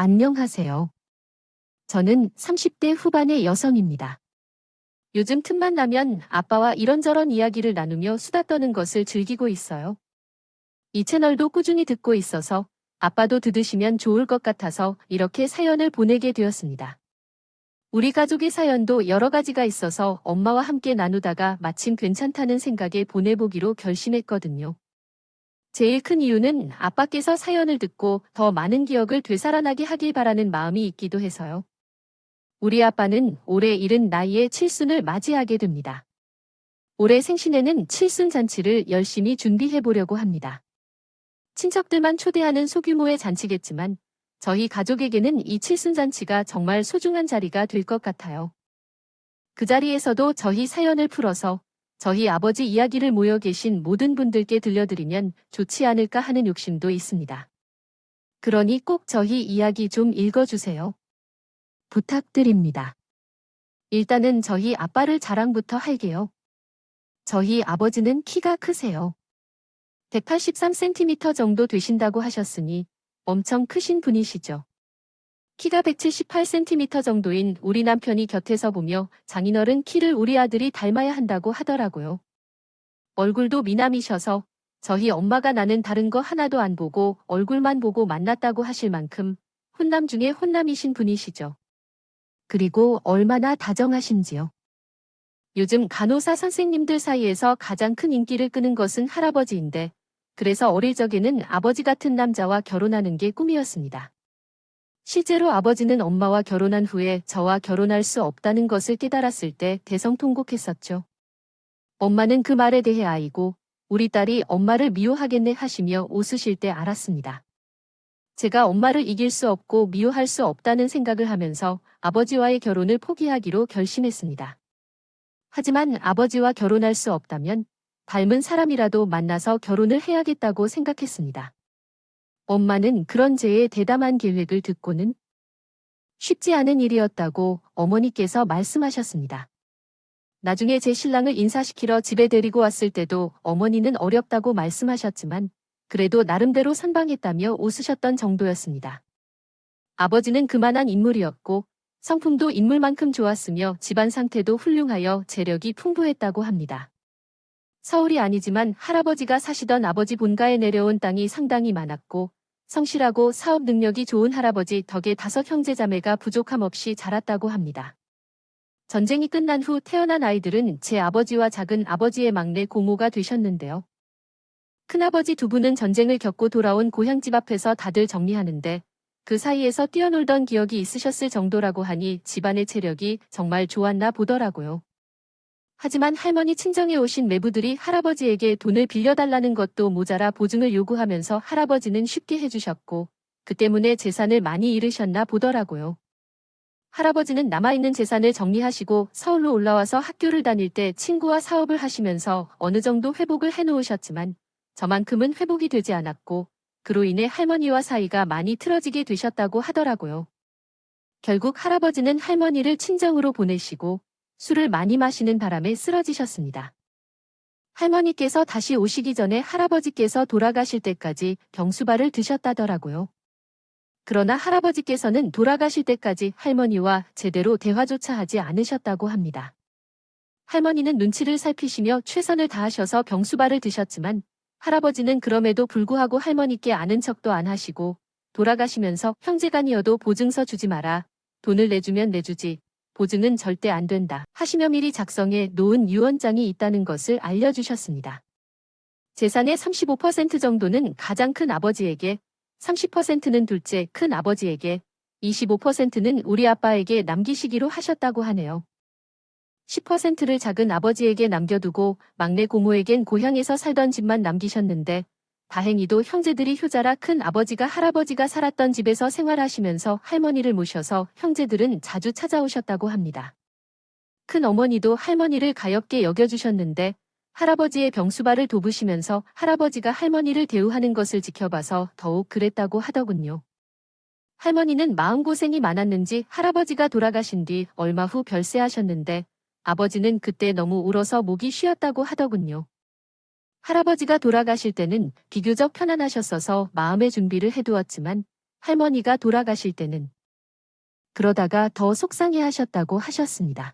안녕하세요. 저는 30대 후반의 여성입니다. 요즘 틈만 나면 아빠와 이런저런 이야기를 나누며 수다 떠는 것을 즐기고 있어요. 이 채널도 꾸준히 듣고 있어서 아빠도 들으시면 좋을 것 같아서 이렇게 사연을 보내게 되었습니다. 우리 가족의 사연도 여러 가지가 있어서 엄마와 함께 나누다가 마침 괜찮다는 생각에 보내보기로 결심했거든요. 제일 큰 이유는 아빠께서 사연을 듣고 더 많은 기억을 되살아나게 하길 바라는 마음이 있기도 해서요. 우리 아빠는 올해 이른 나이에 칠순을 맞이하게 됩니다. 올해 생신에는 칠순 잔치를 열심히 준비해 보려고 합니다. 친척들만 초대하는 소규모의 잔치겠지만 저희 가족에게는 이 칠순 잔치가 정말 소중한 자리가 될 것 같아요. 그 자리에서도 저희 사연을 풀어서 저희 아버지 이야기를 모여 계신 모든 분들께 들려드리면 좋지 않을까 하는 욕심도 있습니다. 그러니 꼭 저희 이야기 좀 읽어주세요. 부탁드립니다. 일단은 저희 아빠를 자랑부터 할게요. 저희 아버지는 키가 크세요. 183cm 정도 되신다고 하셨으니 엄청 크신 분이시죠. 키가 178cm 정도인 우리 남편이 곁에서 보며 장인어른 키를 우리 아들이 닮아야 한다고 하더라고요. 얼굴도 미남이셔서 저희 엄마가 나는 다른 거 하나도 안 보고 얼굴만 보고 만났다고 하실 만큼 혼남 중에 혼남이신 분이시죠. 그리고 얼마나 다정하신지요. 요즘 간호사 선생님들 사이에서 가장 큰 인기를 끄는 것은 할아버지인데, 그래서 어릴 적에는 아버지 같은 남자와 결혼하는 게 꿈이었습니다. 실제로 아버지는 엄마와 결혼한 후에 저와 결혼할 수 없다는 것을 깨달았을 때 대성통곡했었죠. 엄마는 그 말에 대해 아이고, 우리 딸이 엄마를 미워하겠네 하시며 웃으실 때 알았습니다. 제가 엄마를 이길 수 없고 미워할 수 없다는 생각을 하면서 아버지와의 결혼을 포기하기로 결심했습니다. 하지만 아버지와 결혼할 수 없다면 닮은 사람이라도 만나서 결혼을 해야겠다고 생각했습니다. 엄마는 그런 제의 대담한 계획을 듣고는 쉽지 않은 일이었다고 어머니께서 말씀하셨습니다. 나중에 제 신랑을 인사시키러 집에 데리고 왔을 때도 어머니는 어렵다고 말씀하셨지만 그래도 나름대로 선방했다며 웃으셨던 정도였습니다. 아버지는 그만한 인물이었고 성품도 인물만큼 좋았으며 집안 상태도 훌륭하여 재력이 풍부했다고 합니다. 서울이 아니지만 할아버지가 사시던 아버지 본가에 내려온 땅이 상당히 많았고 성실하고 사업 능력이 좋은 할아버지 덕에 5형제자매가 부족함 없이 자랐다고 합니다. 전쟁이 끝난 후 태어난 아이들은 제 아버지와 작은 아버지의 막내 고모가 되셨는데요. 큰아버지 두 분은 전쟁을 겪고 돌아온 고향집 앞에서 다들 정리하는데 그 사이에서 뛰어놀던 기억이 있으셨을 정도라고 하니 집안의 체력이 정말 좋았나 보더라고요. 하지만 할머니 친정에 오신 매부들이 할아버지에게 돈을 빌려달라는 것도 모자라 보증을 요구하면서 할아버지는 쉽게 해주셨고 그 때문에 재산을 많이 잃으셨나 보더라고요. 할아버지는 남아있는 재산을 정리하시고 서울로 올라와서 학교를 다닐 때 친구와 사업을 하시면서 어느 정도 회복을 해놓으셨지만 저만큼은 회복이 되지 않았고 그로 인해 할머니와 사이가 많이 틀어지게 되셨다고 하더라고요. 결국 할아버지는 할머니를 친정으로 보내시고 술을 많이 마시는 바람에 쓰러지셨습니다. 할머니께서 다시 오시기 전에 할아버지께서 돌아가실 때까지 병수발을 드셨다더라고요. 그러나 할아버지께서는 돌아가실 때까지 할머니와 제대로 대화조차 하지 않으셨다고 합니다. 할머니는 눈치를 살피시며 최선을 다하셔서 병수발을 드셨지만 할아버지는 그럼에도 불구하고 할머니께 아는 척도 안 하시고 돌아가시면서 형제간이어도 보증서 주지 마라. 돈을 내주면 내주지. 보증은 절대 안 된다. 하시며 미리 작성해 놓은 유언장이 있다는 것을 알려주셨습니다. 재산의 35% 정도는 가장 큰 아버지에게, 30%는 둘째 큰 아버지에게, 25%는 우리 아빠에게 남기시기로 하셨다고 하네요. 10%를 작은 아버지에게 남겨두고 막내 고모에겐 고향에서 살던 집만 남기셨는데 다행히도 형제들이 효자라 큰 아버지가 할아버지가 살았던 집에서 생활하시면서 할머니를 모셔서 형제들은 자주 찾아오셨다고 합니다. 큰 어머니도 할머니를 가엾게 여겨주셨는데 할아버지의 병수발을 돕으시면서 할아버지가 할머니를 대우하는 것을 지켜봐서 더욱 그랬다고 하더군요. 할머니는 마음고생이 많았는지 할아버지가 돌아가신 뒤 얼마 후 별세하셨는데 아버지는 그때 너무 울어서 목이 쉬었다고 하더군요. 할아버지가 돌아가실 때는 비교적 편안하셨어서 마음의 준비를 해두었지만 할머니가 돌아가실 때는 그러다가 더 속상해 하셨다고 하셨습니다.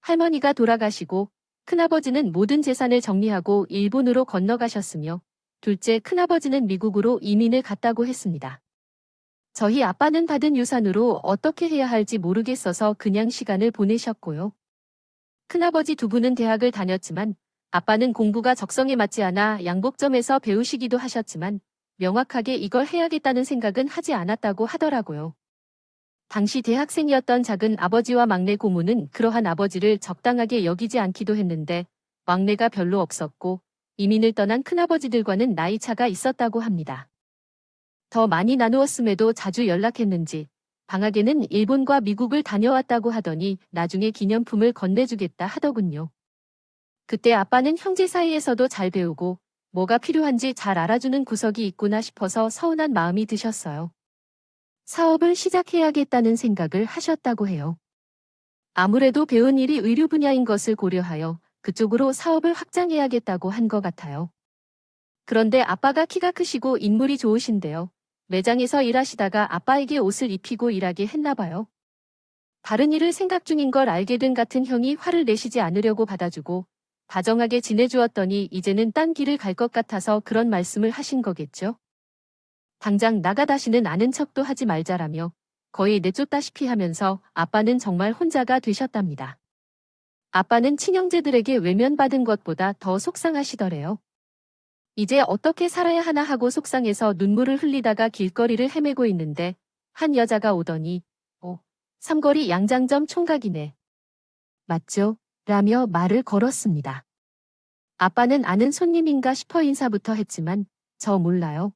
할머니가 돌아가시고 큰아버지는 모든 재산을 정리하고 일본으로 건너가셨으며 둘째 큰아버지는 미국으로 이민을 갔다고 했습니다. 저희 아빠는 받은 유산으로 어떻게 해야 할지 모르겠어서 그냥 시간을 보내셨고요. 큰아버지 두 분은 대학을 다녔지만 아빠는 공부가 적성에 맞지 않아 양복점에서 배우시기도 하셨지만 명확하게 이걸 해야겠다는 생각은 하지 않았다고 하더라고요. 당시 대학생이었던 작은 아버지와 막내 고모는 그러한 아버지를 적당하게 여기지 않기도 했는데 막내가 별로 없었고 이민을 떠난 큰아버지들과는 나이 차가 있었다고 합니다. 더 많이 나누었음에도 자주 연락했는지 방학에는 일본과 미국을 다녀왔다고 하더니 나중에 기념품을 건네주겠다 하더군요. 그때 아빠는 형제 사이에서도 잘 배우고 뭐가 필요한지 잘 알아주는 구석이 있구나 싶어서 서운한 마음이 드셨어요. 사업을 시작해야겠다는 생각을 하셨다고 해요. 아무래도 배운 일이 의류 분야인 것을 고려하여 그쪽으로 사업을 확장해야겠다고 한 것 같아요. 그런데 아빠가 키가 크시고 인물이 좋으신데요. 매장에서 일하시다가 아빠에게 옷을 입히고 일하게 했나 봐요. 다른 일을 생각 중인 걸 알게 된 같은 형이 화를 내시지 않으려고 받아주고 다정하게 지내주었더니 이제는 딴 길을 갈 것 같아서 그런 말씀을 하신 거겠죠. 당장 나가 다시는 아는 척도 하지 말자라며 거의 내쫓다시피 하면서 아빠는 정말 혼자가 되셨답니다. 아빠는 친형제들에게 외면받은 것보다 더 속상하시더래요. 이제 어떻게 살아야 하나 하고 속상해서 눈물을 흘리다가 길거리를 헤매고 있는데 한 여자가 오더니 삼거리 양장점 총각이네. 맞죠? 라며 말을 걸었습니다. 아빠는 아는 손님인가 싶어 인사부터 했지만 저 몰라요.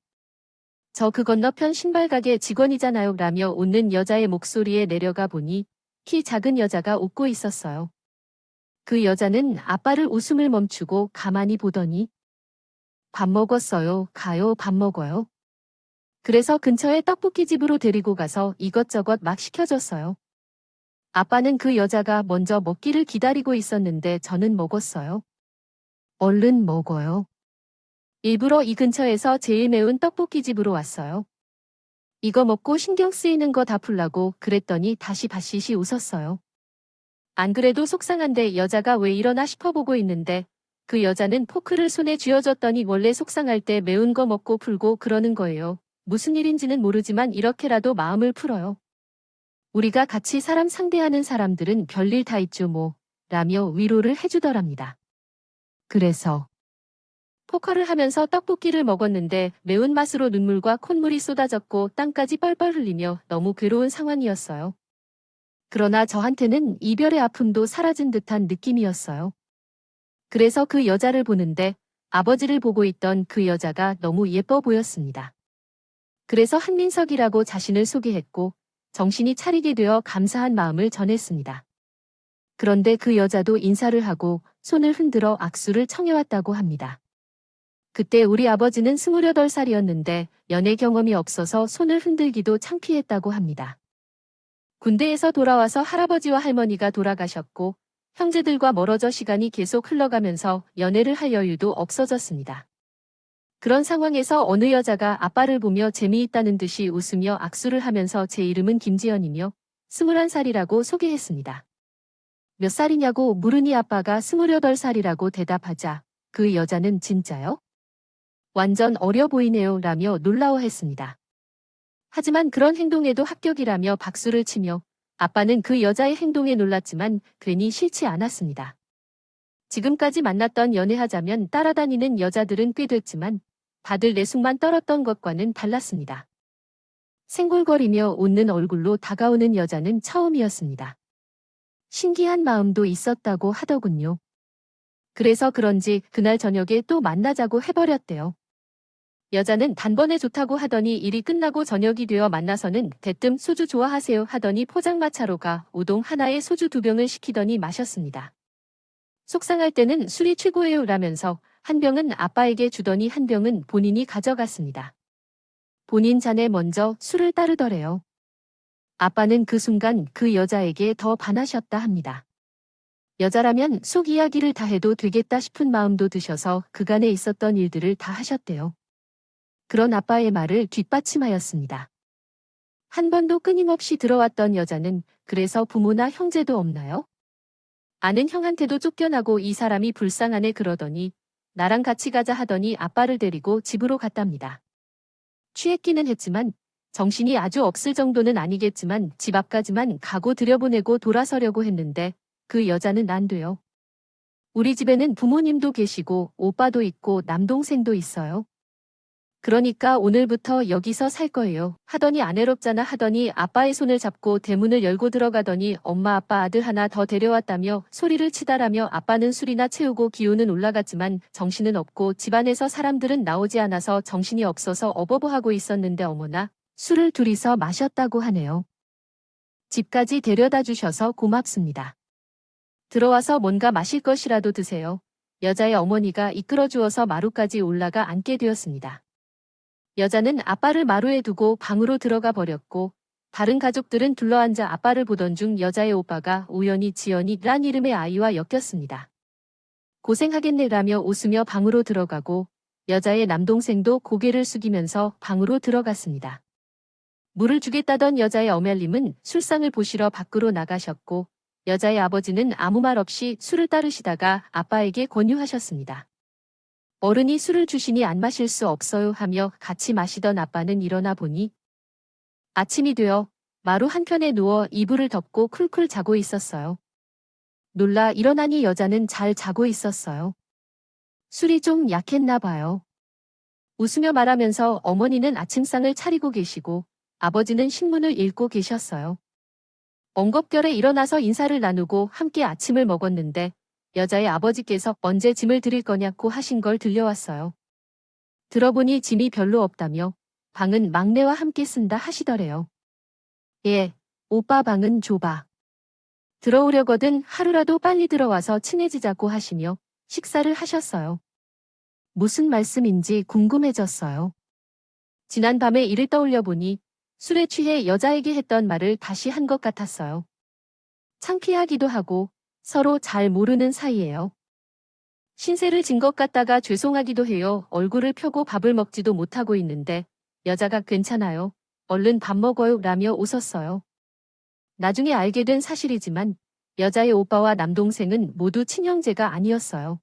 저 그 건너편 신발가게 직원이잖아요 라며 웃는 여자의 목소리에 내려가 보니 키 작은 여자가 웃고 있었어요. 그 여자는 아빠를 웃음을 멈추고 가만히 보더니 밥 먹었어요. 가요. 밥 먹어요. 그래서 근처에 떡볶이집으로 데리고 가서 이것저것 막 시켜줬어요. 아빠는 그 여자가 먼저 먹기를 기다리고 있었는데 저는 먹었어요. 얼른 먹어요. 일부러 이 근처에서 제일 매운 떡볶이집으로 왔어요. 이거 먹고 신경 쓰이는 거 다 풀라고 그랬더니 다시 바시시 웃었어요. 안 그래도 속상한데 여자가 왜 이러나 싶어 보고 있는데 그 여자는 포크를 손에 쥐어줬더니 원래 속상할 때 매운 거 먹고 풀고 그러는 거예요. 무슨 일인지는 모르지만 이렇게라도 마음을 풀어요. 우리가 같이 사람 상대하는 사람들은 별일 다 있죠 뭐 라며 위로를 해주더랍니다. 그래서 포커를 하면서 떡볶이를 먹었는데 매운맛으로 눈물과 콧물이 쏟아졌고 땀까지 뻘뻘 흘리며 너무 괴로운 상황이었어요. 그러나 저한테는 이별의 아픔도 사라진 듯한 느낌이었어요. 그래서 그 여자를 보는데 아버지를 보고 있던 그 여자가 너무 예뻐 보였습니다. 그래서 한민석이라고 자신을 소개했고 정신이 차리게 되어 감사한 마음을 전했습니다. 그런데 그 여자도 인사를 하고 손을 흔들어 악수를 청해왔다고 합니다. 그때 우리 아버지는 28살이었는데 연애 경험이 없어서 손을 흔들기도 창피했다고 합니다. 군대에서 돌아와서 할아버지와 할머니가 돌아가셨고 형제들과 멀어져 시간이 계속 흘러가면서 연애를 할 여유도 없어졌습니다. 그런 상황에서 어느 여자가 아빠를 보며 재미있다는 듯이 웃으며 악수를 하면서 제 이름은 김지연이며 21살이라고 소개했습니다. 몇 살이냐고 물으니 아빠가 28살이라고 대답하자 그 여자는 진짜요? 완전 어려 보이네요 라며 놀라워했습니다. 하지만 그런 행동에도 합격이라며 박수를 치며 아빠는 그 여자의 행동에 놀랐지만 괜히 싫지 않았습니다. 지금까지 만났던 연애하자면 따라다니는 여자들은 꽤 됐지만 다들 내숭만 떨었던 것과는 달랐습니다. 생골거리며 웃는 얼굴로 다가오는 여자는 처음이었습니다. 신기한 마음도 있었다고 하더군요. 그래서 그런지 그날 저녁에 또 만나자고 해버렸대요. 여자는 단번에 좋다고 하더니 일이 끝나고 저녁이 되어 만나서는 대뜸 소주 좋아하세요 하더니 포장마차로 가 우동 하나에 소주 2병을 시키더니 마셨습니다. 속상할 때는 술이 최고예요 라면서 한 병은 아빠에게 주더니 한 병은 본인이 가져갔습니다. 본인 잔에 먼저 술을 따르더래요. 아빠는 그 순간 그 여자에게 더 반하셨다 합니다. 여자라면 속 이야기를 다 해도 되겠다 싶은 마음도 드셔서 그간에 있었던 일들을 다 하셨대요. 그런 아빠의 말을 뒷받침하였습니다. 한 번도 끊임없이 들어왔던 여자는 그래서 부모나 형제도 없나요? 아는 형한테도 쫓겨나고 이 사람이 불쌍하네 그러더니 나랑 같이 가자 하더니 아빠를 데리고 집으로 갔답니다. 취했기는 했지만 정신이 아주 없을 정도는 아니겠지만 집 앞까지만 가고 들여보내고 돌아서려고 했는데 그 여자는 안 돼요. 우리 집에는 부모님도 계시고 오빠도 있고 남동생도 있어요. 그러니까 오늘부터 여기서 살 거예요. 하더니 안 외롭잖아 하더니 아빠의 손을 잡고 대문을 열고 들어가더니 엄마 아빠 아들 하나 더 데려왔다며 소리를 치달으며 아빠는 술이나 채우고 기운은 올라갔지만 정신은 없고 집안에서 사람들은 나오지 않아서 정신이 없어서 어버버하고 있었는데 어머나 술을 둘이서 마셨다고 하네요. 집까지 데려다 주셔서 고맙습니다. 들어와서 뭔가 마실 것이라도 드세요. 여자의 어머니가 이끌어 주어서 마루까지 올라가 앉게 되었습니다. 여자는 아빠를 마루에 두고 방으로 들어가 버렸고 다른 가족들은 둘러앉아 아빠를 보던 중 여자의 오빠가 우연히 지연이란 이름의 아이와 엮였습니다. 고생하겠네라며 웃으며 방으로 들어가고 여자의 남동생도 고개를 숙이면서 방으로 들어갔습니다. 물을 주겠다던 여자의 어멜님은 술상을 보시러 밖으로 나가셨고 여자의 아버지는 아무 말 없이 술을 따르시다가 아빠에게 권유하셨습니다. 어른이 술을 주시니 안 마실 수 없어요 하며 같이 마시던 아빠는 일어나 보니 아침이 되어 마루 한편에 누워 이불을 덮고 쿨쿨 자고 있었어요. 놀라 일어나니 여자는 잘 자고 있었어요. 술이 좀 약했나 봐요. 웃으며 말하면서 어머니는 아침상을 차리고 계시고 아버지는 신문을 읽고 계셨어요. 엉겁결에 일어나서 인사를 나누고 함께 아침을 먹었는데 여자의 아버지께서 언제 짐을 드릴 거냐고 하신 걸 들려왔어요. 들어보니 짐이 별로 없다며 방은 막내와 함께 쓴다 하시더래요. 예, 오빠 방은 좁아. 들어오려거든 하루라도 빨리 들어와서 친해지자고 하시며 식사를 하셨어요. 무슨 말씀인지 궁금해졌어요. 지난 밤에 일을 떠올려 보니 술에 취해 여자에게 했던 말을 다시 한 것 같았어요. 창피하기도 하고 서로 잘 모르는 사이예요. 신세를 진 것 같다가 죄송하기도 해요. 얼굴을 펴고 밥을 먹지도 못하고 있는데 여자가 괜찮아요. 얼른 밥 먹어요 라며 웃었어요. 나중에 알게 된 사실이지만 여자의 오빠와 남동생은 모두 친형제가 아니었어요.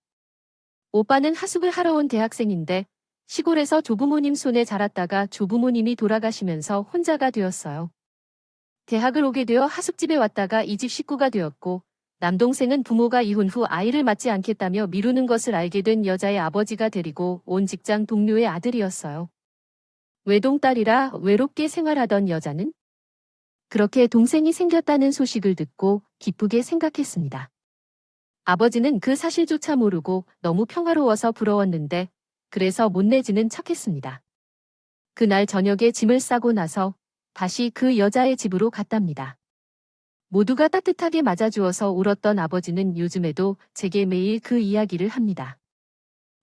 오빠는 하숙을 하러 온 대학생인데 시골에서 조부모님 손에 자랐다가 조부모님이 돌아가시면서 혼자가 되었어요. 대학을 오게 되어 하숙집에 왔다가 이 집 식구가 되었고 남동생은 부모가 이혼 후 아이를 낳지 않겠다며 미루는 것을 알게 된 여자의 아버지가 데리고 온 직장 동료의 아들이었어요. 외동딸이라 외롭게 생활하던 여자는 그렇게 동생이 생겼다는 소식을 듣고 기쁘게 생각했습니다. 아버지는 그 사실조차 모르고 너무 평화로워서 부러웠는데 그래서 못 내지는 척했습니다. 그날 저녁에 짐을 싸고 나서 다시 그 여자의 집으로 갔답니다. 모두가 따뜻하게 맞아주어서 울었던 아버지는 요즘에도 제게 매일 그 이야기를 합니다.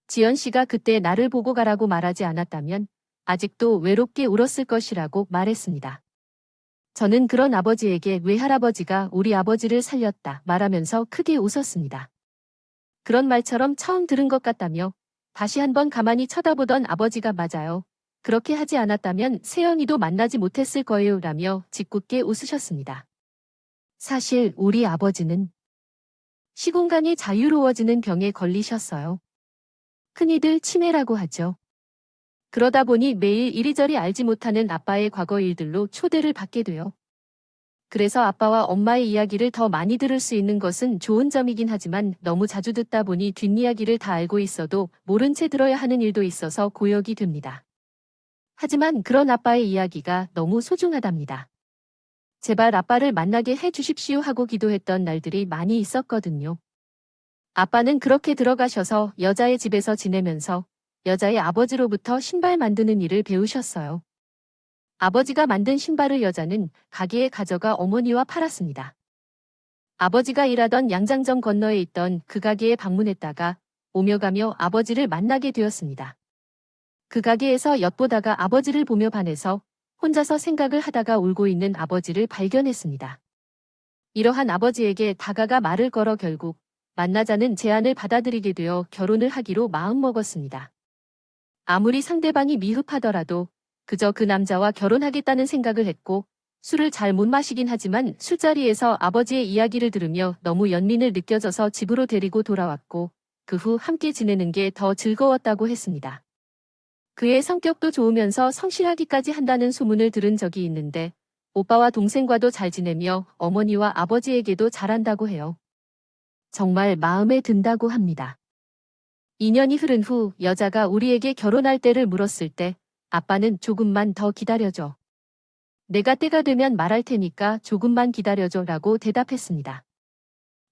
지연 씨가 그때 나를 보고 가라고 말하지 않았다면 아직도 외롭게 울었을 것이라고 말했습니다. 저는 그런 아버지에게 외할아버지가 우리 아버지를 살렸다 말하면서 크게 웃었습니다. 그런 말처럼 처음 들은 것 같다며 다시 한번 가만히 쳐다보던 아버지가 맞아요. 그렇게 하지 않았다면 세영이도 만나지 못했을 거예요 라며 짓궂게 웃으셨습니다. 사실 우리 아버지는 시공간이 자유로워지는 병에 걸리셨어요. 흔히들 치매라고 하죠. 그러다 보니 매일 이리저리 알지 못하는 아빠의 과거 일들로 초대를 받게 돼요. 그래서 아빠와 엄마의 이야기를 더 많이 들을 수 있는 것은 좋은 점이긴 하지만 너무 자주 듣다 보니 뒷이야기를 다 알고 있어도 모른 채 들어야 하는 일도 있어서 고역이 됩니다. 하지만 그런 아빠의 이야기가 너무 소중하답니다. 제발 아빠를 만나게 해 주십시오 하고 기도했던 날들이 많이 있었거든요. 아빠는 그렇게 들어가셔서 여자의 집에서 지내면서 여자의 아버지로부터 신발 만드는 일을 배우셨어요. 아버지가 만든 신발을 여자는 가게에 가져가 어머니와 팔았습니다. 아버지가 일하던 양장점 건너에 있던 그 가게에 방문했다가 오며 가며 아버지를 만나게 되었습니다. 그 가게에서 엿보다가 아버지를 보며 반해서 혼자서 생각을 하다가 울고 있는 아버지를 발견했습니다. 이러한 아버지에게 다가가 말을 걸어 결국 만나자는 제안을 받아들이게 되어 결혼을 하기로 마음먹었습니다. 아무리 상대방이 미흡하더라도 그저 그 남자와 결혼하겠다는 생각을 했고 술을 잘 못 마시긴 하지만 술자리에서 아버지의 이야기를 들으며 너무 연민을 느껴져서 집으로 데리고 돌아왔고 그 후 함께 지내는 게 더 즐거웠다고 했습니다. 그의 성격도 좋으면서 성실하기까지 한다는 소문을 들은 적이 있는데 오빠와 동생과도 잘 지내며 어머니와 아버지에게도 잘한다고 해요. 정말 마음에 든다고 합니다. 2년이 흐른 후 여자가 우리에게 결혼할 때를 물었을 때 아빠는 조금만 더 기다려줘. 내가 때가 되면 말할 테니까 조금만 기다려줘 라고 대답했습니다.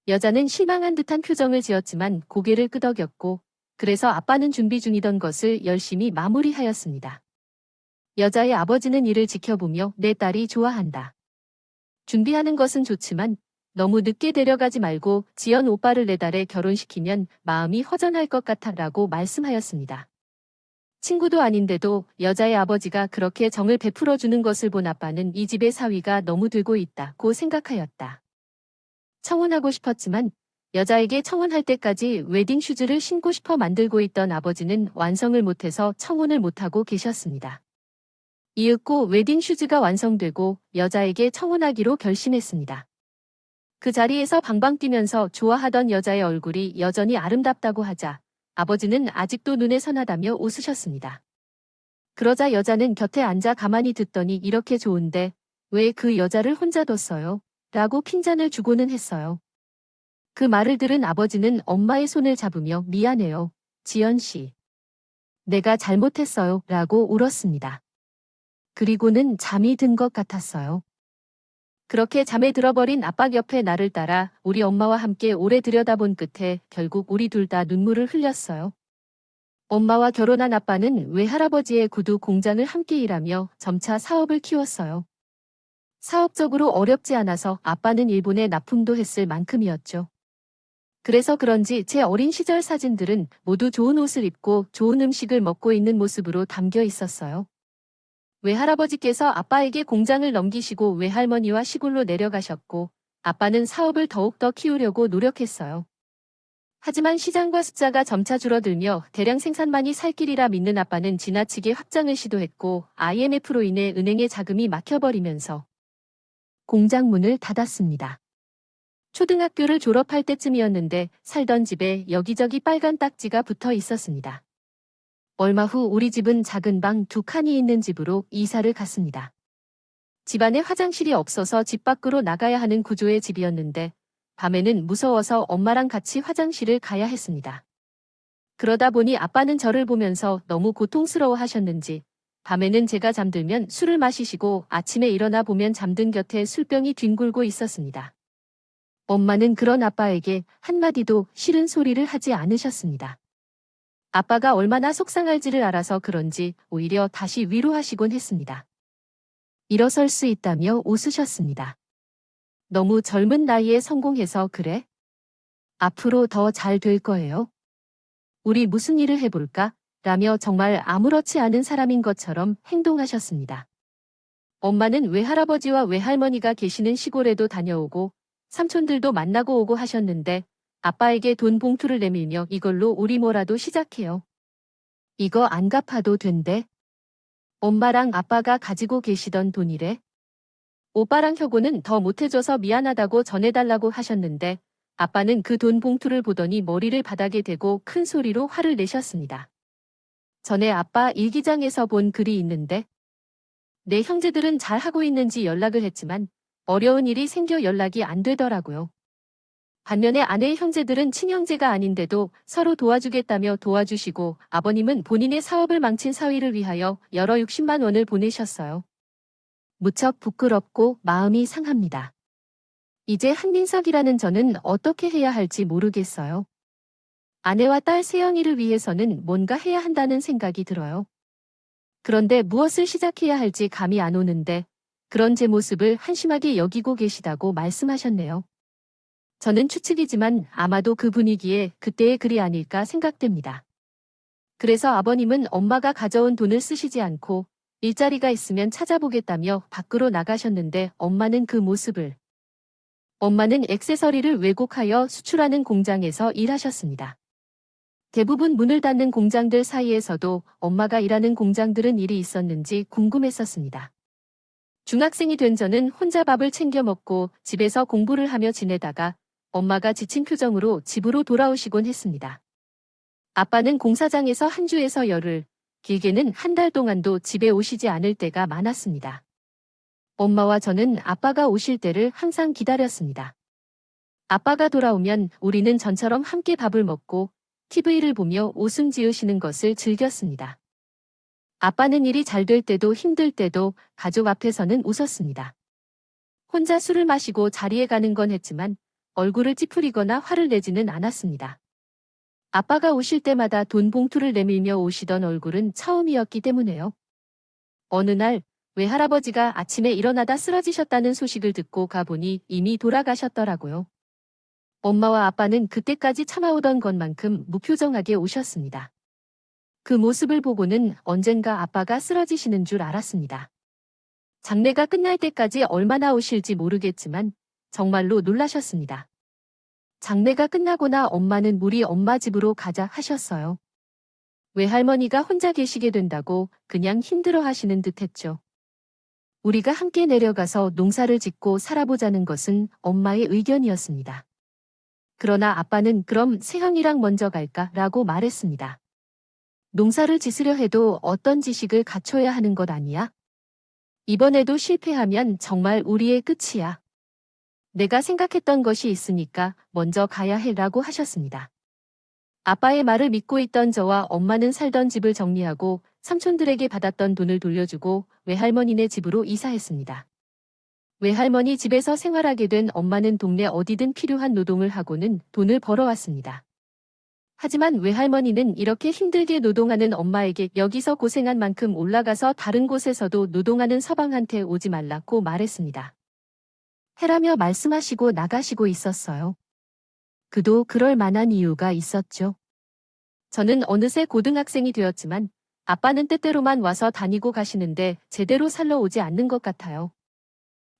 여자는 실망한 듯한 표정을 지었지만 고개를 끄덕였고 그래서 아빠는 준비 중이던 것을 열심히 마무리하였습니다. 여자의 아버지는 이를 지켜보며 내 딸이 좋아한다. 준비하는 것은 좋지만 너무 늦게 데려가지 말고 지연 오빠를 내 딸에 결혼시키면 마음이 허전할 것 같아 라고 말씀하였습니다. 친구도 아닌데도 여자의 아버지가 그렇게 정을 베풀어 주는 것을 본 아빠는 이 집의 사위가 너무 들고 있다고 생각하였다. 청혼하고 싶었지만 여자에게 청혼할 때까지 웨딩 슈즈를 신고 싶어 만들고 있던 아버지는 완성을 못해서 청혼을 못하고 계셨습니다. 이윽고 웨딩 슈즈가 완성되고 여자에게 청혼하기로 결심했습니다. 그 자리에서 방방 뛰면서 좋아하던 여자의 얼굴이 여전히 아름답다고 하자 아버지는 아직도 눈에 선하다며 웃으셨습니다. 그러자 여자는 곁에 앉아 가만히 듣더니 이렇게 좋은데 왜 그 여자를 혼자 뒀어요? 라고 핀잔을 주고는 했어요. 그 말을 들은 아버지는 엄마의 손을 잡으며 미안해요, 지연 씨. 내가 잘못했어요. 라고 울었습니다. 그리고는 잠이 든 것 같았어요. 그렇게 잠에 들어버린 아빠 옆에 나를 따라 우리 엄마와 함께 오래 들여다본 끝에 결국 우리 둘 다 눈물을 흘렸어요. 엄마와 결혼한 아빠는 외할아버지의 구두 공장을 함께 일하며 점차 사업을 키웠어요. 사업적으로 어렵지 않아서 아빠는 일본에 납품도 했을 만큼이었죠. 그래서 그런지 제 어린 시절 사진들은 모두 좋은 옷을 입고 좋은 음식을 먹고 있는 모습으로 담겨 있었어요. 외할아버지께서 아빠에게 공장을 넘기시고 외할머니와 시골로 내려가셨고 아빠는 사업을 더욱더 키우려고 노력했어요. 하지만 시장과 숫자가 점차 줄어들며 대량 생산만이 살 길이라 믿는 아빠는 지나치게 확장을 시도했고 IMF로 인해 은행의 자금이 막혀버리면서 공장 문을 닫았습니다. 초등학교를 졸업할 때쯤이었는데 살던 집에 여기저기 빨간 딱지가 붙어 있었습니다. 얼마 후 우리 집은 작은 방 2칸이 있는 집으로 이사를 갔습니다. 집안에 화장실이 없어서 집 밖으로 나가야 하는 구조의 집이었는데 밤에는 무서워서 엄마랑 같이 화장실을 가야 했습니다. 그러다 보니 아빠는 저를 보면서 너무 고통스러워 하셨는지 밤에는 제가 잠들면 술을 마시시고 아침에 일어나 보면 잠든 곁에 술병이 뒹굴고 있었습니다. 엄마는 그런 아빠에게 한마디도 싫은 소리를 하지 않으셨습니다. 아빠가 얼마나 속상할지를 알아서 그런지 오히려 다시 위로하시곤 했습니다. 일어설 수 있다며 웃으셨습니다. 너무 젊은 나이에 성공해서 그래? 앞으로 더 잘 될 거예요. 우리 무슨 일을 해볼까? 라며 정말 아무렇지 않은 사람인 것처럼 행동하셨습니다. 엄마는 외할아버지와 외할머니가 계시는 시골에도 다녀오고 삼촌들도 만나고 오고 하셨는데 아빠에게 돈 봉투를 내밀며 이걸로 우리 뭐라도 시작해요. 이거 안 갚아도 된대. 엄마랑 아빠가 가지고 계시던 돈이래. 오빠랑 혁오는 더 못해줘서 미안하다고 전해달라고 하셨는데 아빠는 그 돈 봉투를 보더니 머리를 바닥에 대고 큰 소리로 화를 내셨습니다. 전에 아빠 일기장에서 본 글이 있는데 내 형제들은 잘 하고 있는지 연락을 했지만 어려운 일이 생겨 연락이 안 되더라고요. 반면에 아내의 형제들은 친형제가 아닌데도 서로 도와주겠다며 도와주시고 아버님은 본인의 사업을 망친 사위를 위하여 여러 60만 원을 보내셨어요. 무척 부끄럽고 마음이 상합니다. 이제 한민석이라는 저는 어떻게 해야 할지 모르겠어요. 아내와 딸 세영이를 위해서는 뭔가 해야 한다는 생각이 들어요. 그런데 무엇을 시작해야 할지 감이 안 오는데 그런 제 모습을 한심하게 여기고 계시다고 말씀하셨네요. 저는 추측이지만 아마도 그 분위기에 그때의 글이 아닐까 생각됩니다. 그래서 아버님은 엄마가 가져온 돈을 쓰시지 않고 일자리가 있으면 찾아보겠다며 밖으로 나가셨는데 엄마는 액세서리를 왜곡하여 수출하는 공장에서 일하셨습니다. 대부분 문을 닫는 공장들 사이에서도 엄마가 일하는 공장들은 일이 있었는지 궁금했었습니다. 중학생이 된 저는 혼자 밥을 챙겨 먹고 집에서 공부를 하며 지내다가 엄마가 지친 표정으로 집으로 돌아오시곤 했습니다. 아빠는 공사장에서 한 주에서 열흘, 길게는 한 달 동안도 집에 오시지 않을 때가 많았습니다. 엄마와 저는 아빠가 오실 때를 항상 기다렸습니다. 아빠가 돌아오면 우리는 전처럼 함께 밥을 먹고 TV를 보며 웃음 지으시는 것을 즐겼습니다. 아빠는 일이 잘 될 때도 힘들 때도 가족 앞에서는 웃었습니다. 혼자 술을 마시고 자리에 가는 건 했지만 얼굴을 찌푸리거나 화를 내지는 않았습니다. 아빠가 오실 때마다 돈 봉투를 내밀며 오시던 얼굴은 처음이었기 때문에요. 어느 날 외할아버지가 아침에 일어나다 쓰러지셨다는 소식을 듣고 가보니 이미 돌아가셨더라고요. 엄마와 아빠는 그때까지 참아오던 것만큼 무표정하게 오셨습니다. 그 모습을 보고는 언젠가 아빠가 쓰러지시는 줄 알았습니다. 장례가 끝날 때까지 얼마나 오실지 모르겠지만 정말로 놀라셨습니다. 장례가 끝나고나 엄마는 우리 엄마 집으로 가자 하셨어요. 외할머니가 혼자 계시게 된다고 그냥 힘들어 하시는 듯 했죠. 우리가 함께 내려가서 농사를 짓고 살아보자는 것은 엄마의 의견이었습니다. 그러나 아빠는 그럼 새형이랑 먼저 갈까라고 말했습니다. 농사를 짓으려 해도 어떤 지식을 갖춰야 하는 것 아니야? 이번에도 실패하면 정말 우리의 끝이야. 내가 생각했던 것이 있으니까 먼저 가야 해라고 하셨습니다. 아빠의 말을 믿고 있던 저와 엄마는 살던 집을 정리하고 삼촌들에게 받았던 돈을 돌려주고 외할머니네 집으로 이사했습니다. 외할머니 집에서 생활하게 된 엄마는 동네 어디든 필요한 노동을 하고는 돈을 벌어왔습니다. 하지만 외할머니는 이렇게 힘들게 노동하는 엄마에게 여기서 고생한 만큼 올라가서 다른 곳에서도 노동하는 서방한테 오지 말라고 말했습니다. 해라며 말씀하시고 나가시고 있었어요. 그도 그럴 만한 이유가 있었죠. 저는 어느새 고등학생이 되었지만 아빠는 때때로만 와서 다니고 가시는데 제대로 살러 오지 않는 것 같아요.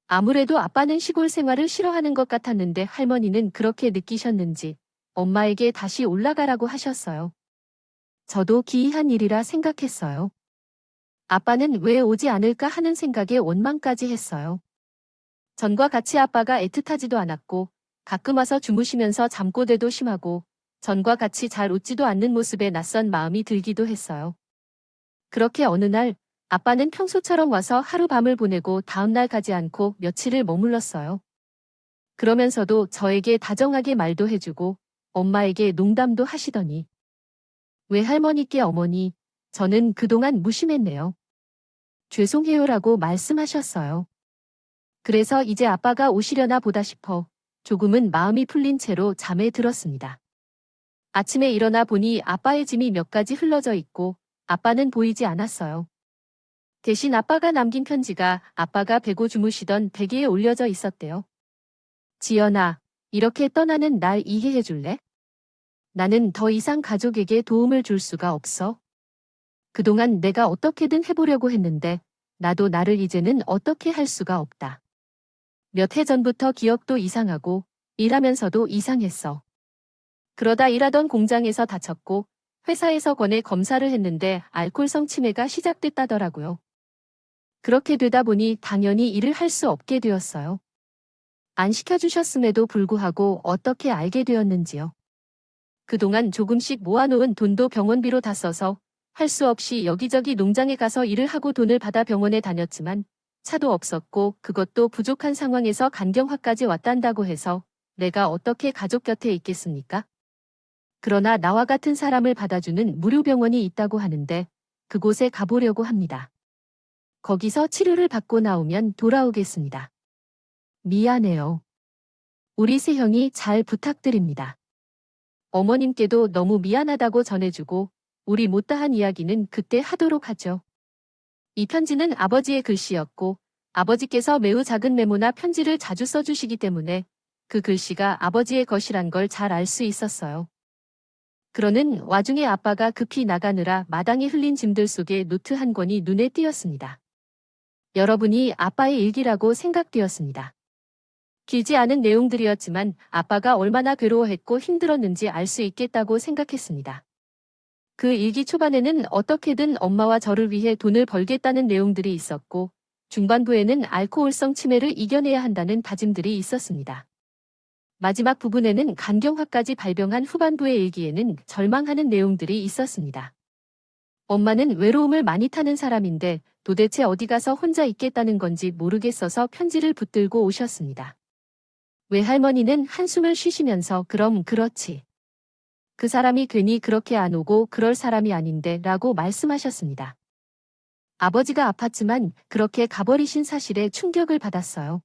아무래도 아빠는 시골 생활을 싫어하는 것 같았는데 할머니는 그렇게 느끼셨는지 엄마에게 다시 올라가라고 하셨어요. 저도 기이한 일이라 생각했어요. 아빠는 왜 오지 않을까 하는 생각에 원망까지 했어요. 전과 같이 아빠가 애틋하지도 않았고 가끔 와서 주무시면서 잠꼬대도 심하고 전과 같이 잘 웃지도 않는 모습에 낯선 마음이 들기도 했어요. 그렇게 어느 날 아빠는 평소처럼 와서 하룻밤을 보내고 다음날 가지 않고 며칠을 머물렀어요. 그러면서도 저에게 다정하게 말도 해주고 엄마에게 농담도 하시더니 외할머니께 어머니, 저는 그동안 무심했네요. 죄송해요라고 말씀하셨어요. 그래서 이제 아빠가 오시려나 보다 싶어 조금은 마음이 풀린 채로 잠에 들었습니다. 아침에 일어나 보니 아빠의 짐이 몇 가지 흘러져 있고 아빠는 보이지 않았어요. 대신 아빠가 남긴 편지가 아빠가 베고 주무시던 베개에 올려져 있었대요. 지연아, 이렇게 떠나는 날 이해해 줄래? 나는 더 이상 가족에게 도움을 줄 수가 없어. 그동안 내가 어떻게든 해보려고 했는데 나도 나를 이제는 어떻게 할 수가 없다. 몇 해 전부터 기억도 이상하고 일하면서도 이상했어. 그러다 일하던 공장에서 다쳤고 회사에서 권해 검사를 했는데 알코올성 치매가 시작됐다더라고요. 그렇게 되다 보니 당연히 일을 할 수 없게 되었어요. 안 시켜주셨음에도 불구하고 어떻게 알게 되었는지요. 그동안 조금씩 모아놓은 돈도 병원비로 다 써서 할 수 없이 여기저기 농장에 가서 일을 하고 돈을 받아 병원에 다녔지만 차도 없었고 그것도 부족한 상황에서 간경화까지 왔단다고 해서 내가 어떻게 가족 곁에 있겠습니까? 그러나 나와 같은 사람을 받아주는 무료병원이 있다고 하는데 그곳에 가보려고 합니다. 거기서 치료를 받고 나오면 돌아오겠습니다. 미안해요. 우리 새형이 잘 부탁드립니다. 어머님께도 너무 미안하다고 전해주고 우리 못다한 이야기는 그때 하도록 하죠. 이 편지는 아버지의 글씨였고 아버지께서 매우 작은 메모나 편지를 자주 써주시기 때문에 그 글씨가 아버지의 것이란 걸 잘 알 수 있었어요. 그러는 와중에 아빠가 급히 나가느라 마당에 흘린 짐들 속에 노트 한 권이 눈에 띄었습니다. 여러분이 아빠의 일기라고 생각되었습니다. 길지 않은 내용들이었지만 아빠가 얼마나 괴로워했고 힘들었는지 알 수 있겠다고 생각했습니다. 그 일기 초반에는 어떻게든 엄마와 저를 위해 돈을 벌겠다는 내용들이 있었고 중반부에는 알코올성 치매를 이겨내야 한다는 다짐들이 있었습니다. 마지막 부분에는 간경화까지 발병한 후반부의 일기에는 절망하는 내용들이 있었습니다. 엄마는 외로움을 많이 타는 사람인데 도대체 어디 가서 혼자 있겠다는 건지 모르겠어서 편지를 붙들고 오셨습니다. 외할머니는 한숨을 쉬시면서 그럼 그렇지. 그 사람이 괜히 그렇게 안 오고 그럴 사람이 아닌데 라고 말씀하셨습니다. 아버지가 아팠지만 그렇게 가버리신 사실에 충격을 받았어요.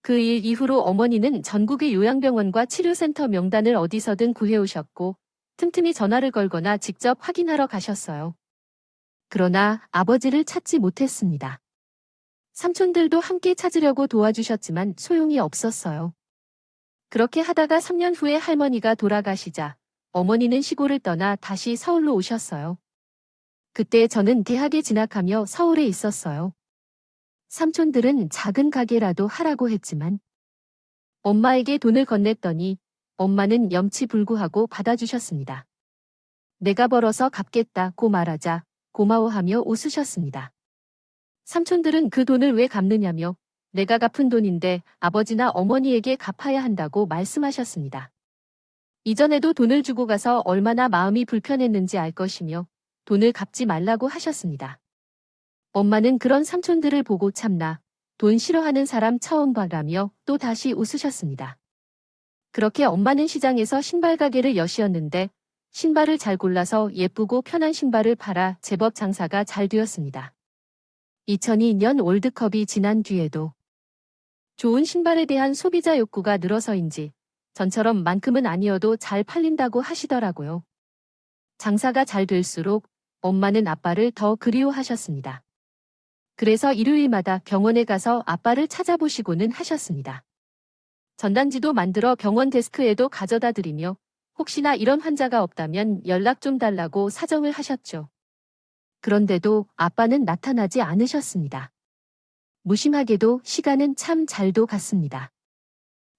그 일 이후로 어머니는 전국의 요양병원과 치료센터 명단을 어디서든 구해오셨고 틈틈이 전화를 걸거나 직접 확인하러 가셨어요. 그러나 아버지를 찾지 못했습니다. 삼촌들도 함께 찾으려고 도와주셨지만 소용이 없었어요. 그렇게 하다가 3년 후에 할머니가 돌아가시자 어머니는 시골을 떠나 다시 서울로 오셨어요. 그때 저는 대학에 진학하며 서울에 있었어요. 삼촌들은 작은 가게라도 하라고 했지만 엄마에게 돈을 건넸더니 엄마는 염치불구하고 받아주셨습니다. 내가 벌어서 갚겠다고 말하자 고마워하며 웃으셨습니다. 삼촌들은 그 돈을 왜 갚느냐며 내가 갚은 돈인데 아버지나 어머니에게 갚아야 한다고 말씀하셨습니다. 이전에도 돈을 주고 가서 얼마나 마음이 불편했는지 알 것이며 돈을 갚지 말라고 하셨습니다. 엄마는 그런 삼촌들을 보고 참나 돈 싫어하는 사람 처음 봐라며 또 다시 웃으셨습니다. 그렇게 엄마는 시장에서 신발 가게를 여시었는데 신발을 잘 골라서 예쁘고 편한 신발을 팔아 제법 장사가 잘 되었습니다. 2002년 월드컵이 지난 뒤에도 좋은 신발에 대한 소비자 욕구가 늘어서인지 전처럼 만큼은 아니어도 잘 팔린다고 하시더라고요. 장사가 잘 될수록 엄마는 아빠를 더 그리워하셨습니다. 그래서 일요일마다 병원에 가서 아빠를 찾아보시고는 하셨습니다. 전단지도 만들어 병원 데스크에도 가져다 드리며 혹시나 이런 환자가 없다면 연락 좀 달라고 사정을 하셨죠. 그런데도 아빠는 나타나지 않으셨습니다. 무심하게도 시간은 참 잘도 갔습니다.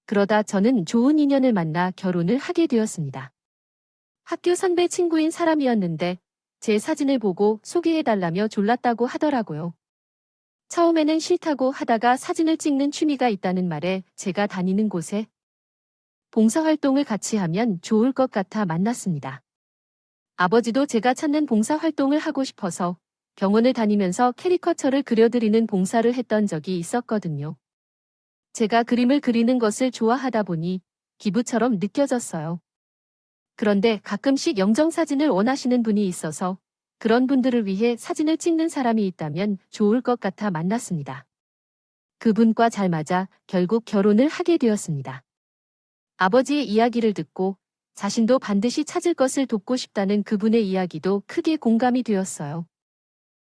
그러다 저는 좋은 인연을 만나 결혼을 하게 되었습니다. 학교 선배 친구인 사람이었는데 제 사진을 보고 소개해달라며 졸랐다고 하더라고요. 처음에는 싫다고 하다가 사진을 찍는 취미가 있다는 말에 제가 다니는 곳에 봉사활동을 같이 하면 좋을 것 같아 만났습니다. 아버지도 제가 찾는 봉사활동을 하고 싶어서 병원을 다니면서 캐리커처를 그려드리는 봉사를 했던 적이 있었거든요. 제가 그림을 그리는 것을 좋아하다 보니 기부처럼 느껴졌어요. 그런데 가끔씩 영정사진을 원하시는 분이 있어서 그런 분들을 위해 사진을 찍는 사람이 있다면 좋을 것 같아 만났습니다. 그분과 잘 맞아 결국 결혼을 하게 되었습니다. 아버지의 이야기를 듣고 자신도 반드시 찾을 것을 돕고 싶다는 그분의 이야기도 크게 공감이 되었어요.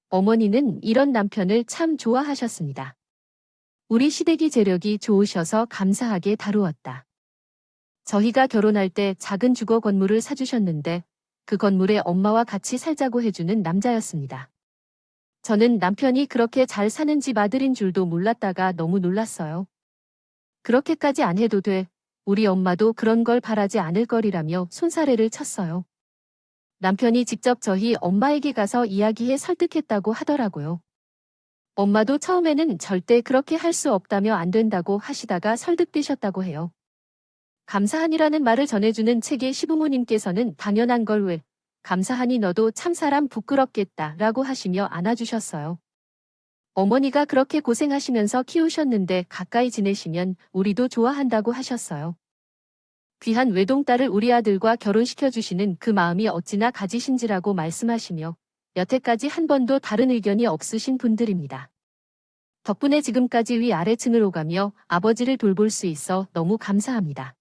어머니는 이런 남편을 참 좋아하셨습니다. 우리 시댁이 재력이 좋으셔서 감사하게 다루었다. 저희가 결혼할 때 작은 주거 건물을 사주셨는데 그 건물에 엄마와 같이 살자고 해주는 남자였습니다. 저는 남편이 그렇게 잘 사는 집 아들인 줄도 몰랐다가 너무 놀랐어요. 그렇게까지 안 해도 돼. 우리 엄마도 그런 걸 바라지 않을 거리라며 손사래를 쳤어요. 남편이 직접 저희 엄마에게 가서 이야기해 설득했다고 하더라고요. 엄마도 처음에는 절대 그렇게 할 수 없다며 안 된다고 하시다가 설득되셨다고 해요. 감사한이라는 말을 전해주는 책의 시부모님께서는 당연한 걸 왜, 감사하니 너도 참 사람 부끄럽겠다 라고 하시며 안아주셨어요. 어머니가 그렇게 고생하시면서 키우셨는데 가까이 지내시면 우리도 좋아한다고 하셨어요. 귀한 외동딸을 우리 아들과 결혼시켜주시는 그 마음이 어찌나 가지신지라고 말씀하시며 여태까지 한 번도 다른 의견이 없으신 분들입니다. 덕분에 지금까지 위아래층을 오가며 아버지를 돌볼 수 있어 너무 감사합니다.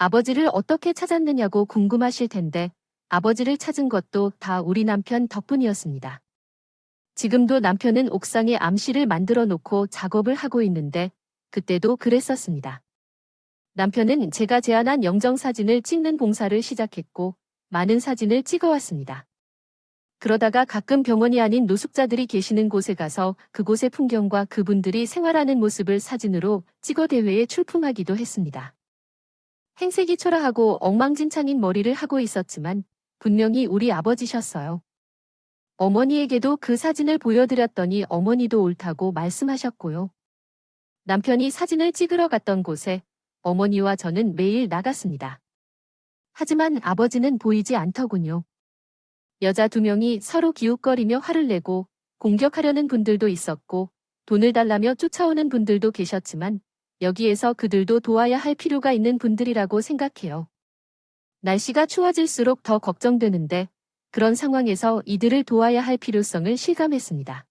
아버지를 어떻게 찾았느냐고 궁금하실 텐데 아버지를 찾은 것도 다 우리 남편 덕분이었습니다. 지금도 남편은 옥상에 암실을 만들어 놓고 작업을 하고 있는데 그때도 그랬었습니다. 남편은 제가 제안한 영정사진을 찍는 봉사를 시작했고 많은 사진을 찍어왔습니다. 그러다가 가끔 병원이 아닌 노숙자들이 계시는 곳에 가서 그곳의 풍경과 그분들이 생활하는 모습을 사진으로 찍어 대회에 출품하기도 했습니다. 행색이 초라하고 엉망진창인 머리를 하고 있었지만 분명히 우리 아버지셨어요. 어머니에게도 그 사진을 보여드렸더니 어머니도 옳다고 말씀하셨고요. 남편이 사진을 찍으러 갔던 곳에 어머니와 저는 매일 나갔습니다. 하지만 아버지는 보이지 않더군요. 여자 2명이 서로 기웃거리며 화를 내고 공격하려는 분들도 있었고 돈을 달라며 쫓아오는 분들도 계셨지만 여기에서 그들도 도와야 할 필요가 있는 분들이라고 생각해요. 날씨가 추워질수록 더 걱정되는데 그런 상황에서 이들을 도와야 할 필요성을 실감했습니다.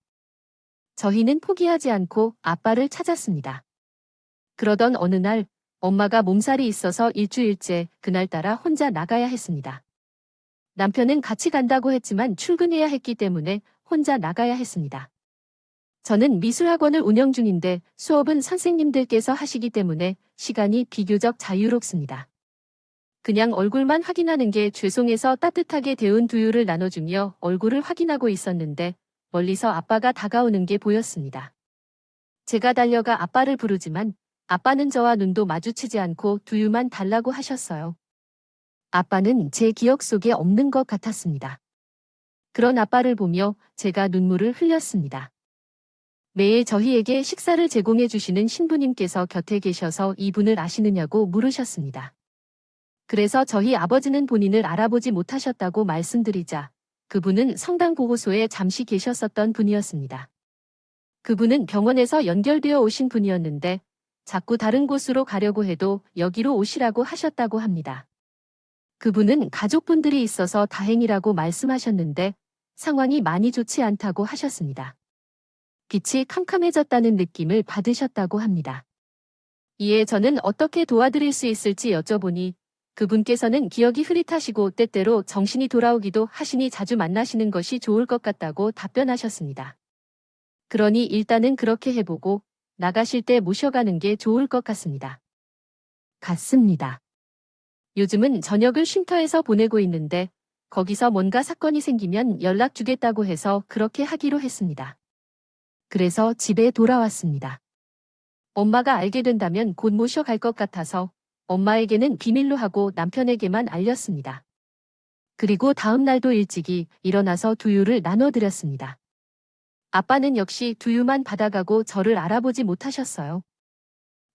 저희는 포기하지 않고 아빠를 찾았습니다. 그러던 어느 날 엄마가 몸살이 있어서 일주일째 그날따라 혼자 나가야 했습니다. 남편은 같이 간다고 했지만 출근해야 했기 때문에 혼자 나가야 했습니다. 저는 미술학원을 운영 중인데 수업은 선생님들께서 하시기 때문에 시간이 비교적 자유롭습니다. 그냥 얼굴만 확인하는 게 죄송해서 따뜻하게 데운 두유를 나눠주며 얼굴을 확인하고 있었는데 멀리서 아빠가 다가오는 게 보였습니다. 제가 달려가 아빠를 부르지만 아빠는 저와 눈도 마주치지 않고 두유만 달라고 하셨어요. 아빠는 제 기억 속에 없는 것 같았습니다. 그런 아빠를 보며 제가 눈물을 흘렸습니다. 매일 저희에게 식사를 제공해 주시는 신부님께서 곁에 계셔서 이분을 아시느냐고 물으셨습니다. 그래서 저희 아버지는 본인을 알아보지 못하셨다고 말씀드리자 그분은 성당 보호소에 잠시 계셨었던 분이었습니다. 그분은 병원에서 연결되어 오신 분이었는데 자꾸 다른 곳으로 가려고 해도 여기로 오시라고 하셨다고 합니다. 그분은 가족분들이 있어서 다행이라고 말씀하셨는데 상황이 많이 좋지 않다고 하셨습니다. 빛이 캄캄해졌다는 느낌을 받으셨다고 합니다. 이에 저는 어떻게 도와드릴 수 있을지 여쭤보니 그분께서는 기억이 흐릿하시고 때때로 정신이 돌아오기도 하시니 자주 만나시는 것이 좋을 것 같다고 답변하셨습니다. 그러니 일단은 그렇게 해보고 나가실 때 모셔가는 게 좋을 것 같습니다. 요즘은 저녁을 쉼터에서 보내고 있는데 거기서 뭔가 사건이 생기면 연락 주겠다고 해서 그렇게 하기로 했습니다. 그래서 집에 돌아왔습니다. 엄마가 알게 된다면 곧 모셔갈 것 같아서 엄마에게는 비밀로 하고 남편에게만 알렸습니다. 그리고 다음 날도 일찍이 일어나서 두유를 나눠드렸습니다. 아빠는 역시 두유만 받아가고 저를 알아보지 못하셨어요.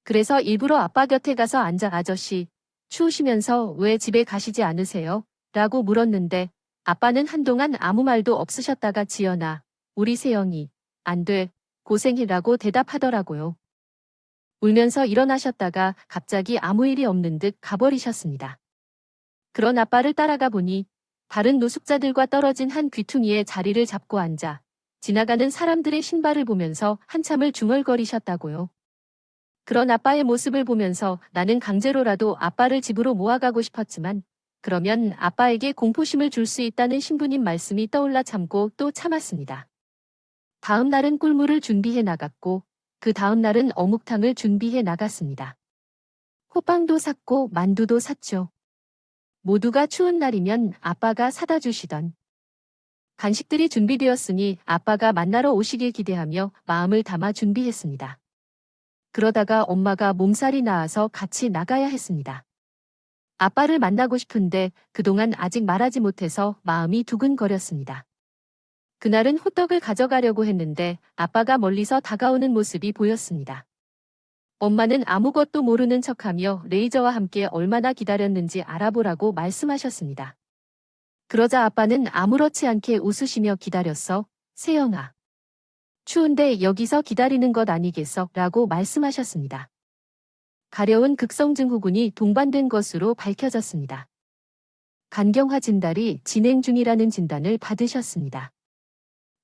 그래서 일부러 아빠 곁에 가서 앉아 아저씨, 추우시면서 왜 집에 가시지 않으세요? 라고 물었는데 아빠는 한동안 아무 말도 없으셨다가 지연아, 우리 세영이, 안 돼, 고생해라고 대답하더라고요. 울면서 일어나셨다가 갑자기 아무 일이 없는 듯 가버리셨습니다. 그런 아빠를 따라가 보니 다른 노숙자들과 떨어진 한 귀퉁이에 자리를 잡고 앉아 지나가는 사람들의 신발을 보면서 한참을 중얼거리셨다고요. 그런 아빠의 모습을 보면서 나는 강제로라도 아빠를 집으로 모아가고 싶었지만 그러면 아빠에게 공포심을 줄 수 있다는 신부님 말씀이 떠올라 참고 또 참았습니다. 다음 날은 꿀물을 준비해 나갔고 그 다음 날은 어묵탕을 준비해 나갔습니다. 호빵도 샀고 만두도 샀죠. 모두가 추운 날이면 아빠가 사다 주시던 간식들이 준비되었으니 아빠가 만나러 오시길 기대하며 마음을 담아 준비했습니다. 그러다가 엄마가 몸살이 나아서 같이 나가야 했습니다. 아빠를 만나고 싶은데 그동안 아직 말하지 못해서 마음이 두근거렸습니다. 그날은 호떡을 가져가려고 했는데 아빠가 멀리서 다가오는 모습이 보였습니다. 엄마는 아무것도 모르는 척하며 레이저와 함께 얼마나 기다렸는지 알아보라고 말씀하셨습니다. 그러자 아빠는 아무렇지 않게 웃으시며 기다렸어, 세영아. 추운데 여기서 기다리는 것 아니겠어? 라고 말씀하셨습니다. 가려운 극성증후군이 동반된 것으로 밝혀졌습니다. 간경화 진단이 진행 중이라는 진단을 받으셨습니다.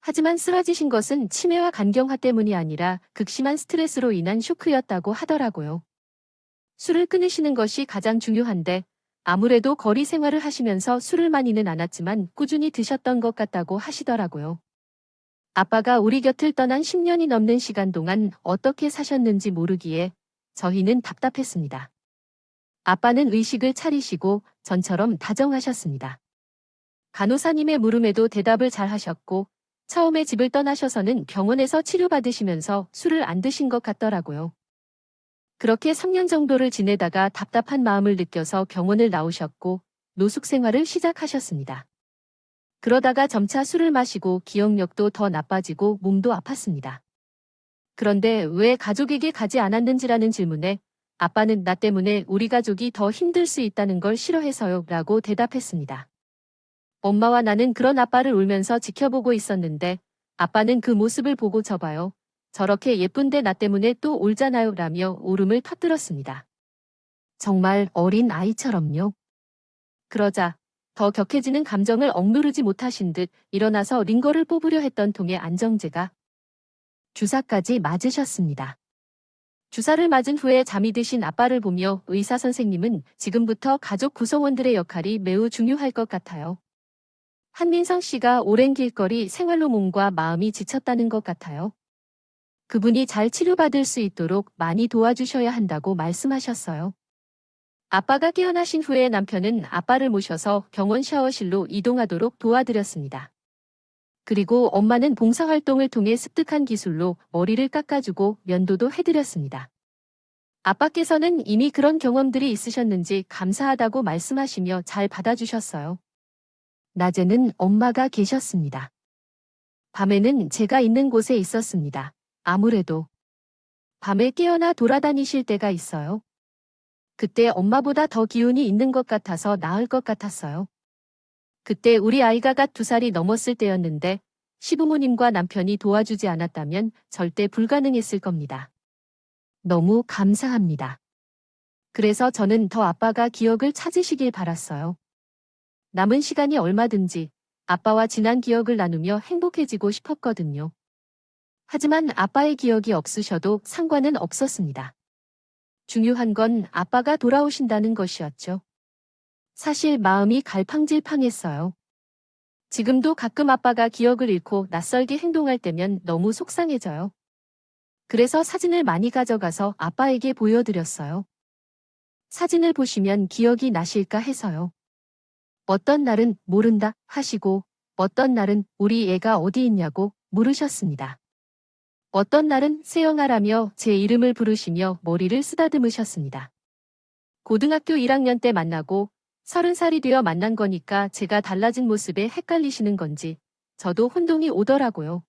하지만 쓰러지신 것은 치매와 간경화 때문이 아니라 극심한 스트레스로 인한 쇼크였다고 하더라고요. 술을 끊으시는 것이 가장 중요한데 아무래도 거리 생활을 하시면서 술을 많이는 않았지만 꾸준히 드셨던 것 같다고 하시더라고요. 아빠가 우리 곁을 떠난 10년이 넘는 시간 동안 어떻게 사셨는지 모르기에 저희는 답답했습니다. 아빠는 의식을 차리시고 전처럼 다정하셨습니다. 간호사님의 물음에도 대답을 잘 하셨고 처음에 집을 떠나셔서는 병원에서 치료받으시면서 술을 안 드신 것 같더라고요. 그렇게 3년 정도를 지내다가 답답한 마음을 느껴서 병원을 나오셨고 노숙 생활을 시작하셨습니다. 그러다가 점차 술을 마시고 기억력도 더 나빠지고 몸도 아팠습니다. 그런데 왜 가족에게 가지 않았는지라는 질문에 아빠는 나 때문에 우리 가족이 더 힘들 수 있다는 걸 싫어해서요 라고 대답했습니다. 엄마와 나는 그런 아빠를 울면서 지켜보고 있었는데 아빠는 그 모습을 보고 저봐요. 저렇게 예쁜데 나 때문에 또 울잖아요 라며 울음을 터뜨렸습니다. 정말 어린 아이처럼요. 그러자 더 격해지는 감정을 억누르지 못하신 듯 일어나서 링거를 뽑으려 했던 통에 안정제가 주사까지 맞으셨습니다. 주사를 맞은 후에 잠이 드신 아빠를 보며 의사 선생님은 지금부터 가족 구성원들의 역할이 매우 중요할 것 같아요. 한민성 씨가 오랜 길거리 생활로 몸과 마음이 지쳤다는 것 같아요. 그분이 잘 치료받을 수 있도록 많이 도와주셔야 한다고 말씀하셨어요. 아빠가 깨어나신 후에 남편은 아빠를 모셔서 병원 샤워실로 이동하도록 도와드렸습니다. 그리고 엄마는 봉사활동을 통해 습득한 기술로 머리를 깎아주고 면도도 해드렸습니다. 아빠께서는 이미 그런 경험들이 있으셨는지 감사하다고 말씀하시며 잘 받아주셨어요. 낮에는 엄마가 계셨습니다. 밤에는 제가 있는 곳에 있었습니다. 아무래도 밤에 깨어나 돌아다니실 때가 있어요. 그때 엄마보다 더 기운이 있는 것 같아서 나을 것 같았어요. 그때 우리 아이가 갓 2살이 넘었을 때였는데 시부모님과 남편이 도와주지 않았다면 절대 불가능했을 겁니다. 너무 감사합니다. 그래서 저는 더 아빠가 기억을 찾으시길 바랐어요. 남은 시간이 얼마든지 아빠와 지난 기억을 나누며 행복해지고 싶었거든요. 하지만 아빠의 기억이 없으셔도 상관은 없었습니다. 중요한 건 아빠가 돌아오신다는 것이었죠. 사실 마음이 갈팡질팡했어요. 지금도 가끔 아빠가 기억을 잃고 낯설게 행동할 때면 너무 속상해져요. 그래서 사진을 많이 가져가서 아빠에게 보여드렸어요. 사진을 보시면 기억이 나실까 해서요. 어떤 날은 모른다 하시고 어떤 날은 우리 애가 어디 있냐고 물으셨습니다. 어떤 날은 세영아라며 제 이름을 부르시며 머리를 쓰다듬으셨습니다. 고등학교 1학년 때 만나고 30살이 되어 만난 거니까 제가 달라진 모습에 헷갈리시는 건지 저도 혼동이 오더라고요.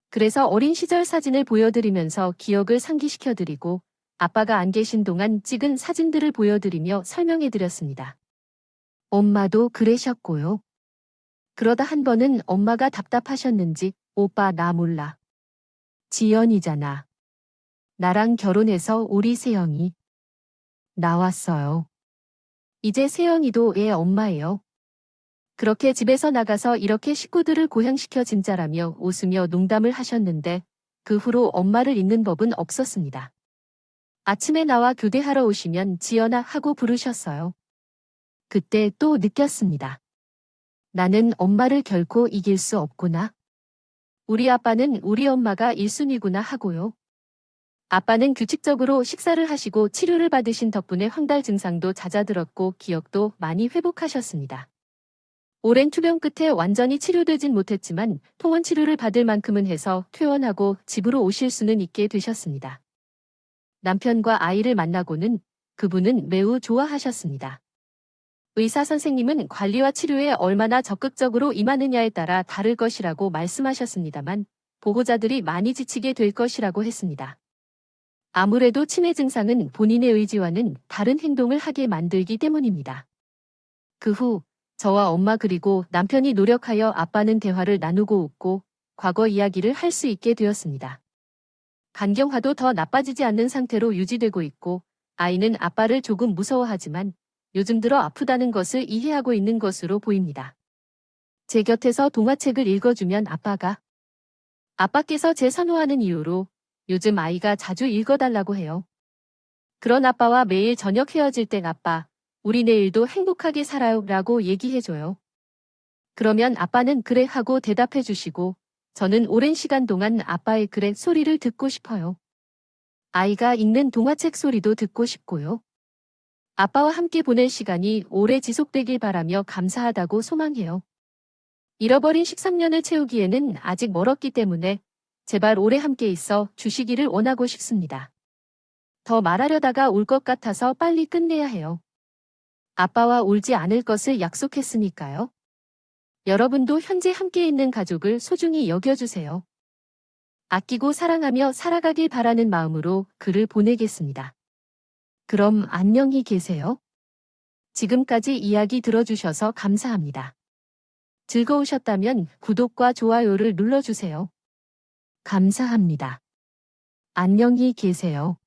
그래서 어린 시절 사진을 보여드리면서 기억을 상기시켜드리고 아빠가 안 계신 동안 찍은 사진들을 보여드리며 설명해드렸습니다. 엄마도 그러셨고요. 그러다 한 번은 엄마가 답답하셨는지 오빠 나 몰라. 지연이잖아. 나랑 결혼해서 우리 세영이 나왔어요. 이제 세영이도 애 엄마예요. 그렇게 집에서 나가서 이렇게 식구들을 고향시켜 진짜라며 웃으며 농담을 하셨는데 그 후로 엄마를 잊는 법은 없었습니다. 아침에 나와 교대하러 오시면 지연아 하고 부르셨어요. 그때 또 느꼈습니다. 나는 엄마를 결코 이길 수 없구나. 우리 아빠는 우리 엄마가 1순위구나 하고요. 아빠는 규칙적으로 식사를 하시고 치료를 받으신 덕분에 황달 증상도 잦아들었고 기억도 많이 회복하셨습니다. 오랜 투병 끝에 완전히 치료되진 못했지만 통원 치료를 받을 만큼은 해서 퇴원하고 집으로 오실 수는 있게 되셨습니다. 남편과 아이를 만나고는 그분은 매우 좋아하셨습니다. 의사 선생님은 관리와 치료에 얼마나 적극적으로 임하느냐에 따라 다를 것이라고 말씀하셨습니다만 보호자들이 많이 지치게 될 것이라고 했습니다. 아무래도 치매 증상은 본인의 의지와는 다른 행동을 하게 만들기 때문입니다. 그 후 저와 엄마 그리고 남편이 노력하여 아빠는 대화를 나누고 웃고 과거 이야기를 할 수 있게 되었습니다. 간경화도 더 나빠지지 않는 상태로 유지되고 있고 아이는 아빠를 조금 무서워하지만 요즘 들어 아프다는 것을 이해하고 있는 것으로 보입니다. 제 곁에서 동화책을 읽어주면 아빠께서 제 선호하는 이유로 요즘 아이가 자주 읽어달라고 해요. 그런 아빠와 매일 저녁 헤어질 땐 아빠, 우리 내일도 행복하게 살아요 라고 얘기해줘요. 그러면 아빠는 그래 하고 대답해 주시고 저는 오랜 시간 동안 아빠의 그래 소리를 듣고 싶어요. 아이가 읽는 동화책 소리도 듣고 싶고요. 아빠와 함께 보낼 시간이 오래 지속되길 바라며 감사하다고 소망해요. 잃어버린 13년을 채우기에는 아직 멀었기 때문에 제발 오래 함께 있어 주시기를 원하고 싶습니다. 더 말하려다가 울 것 같아서 빨리 끝내야 해요. 아빠와 울지 않을 것을 약속했으니까요. 여러분도 현재 함께 있는 가족을 소중히 여겨주세요. 아끼고 사랑하며 살아가길 바라는 마음으로 글을 보내겠습니다. 그럼 안녕히 계세요. 지금까지 이야기 들어주셔서 감사합니다. 즐거우셨다면 구독과 좋아요를 눌러주세요. 감사합니다. 안녕히 계세요.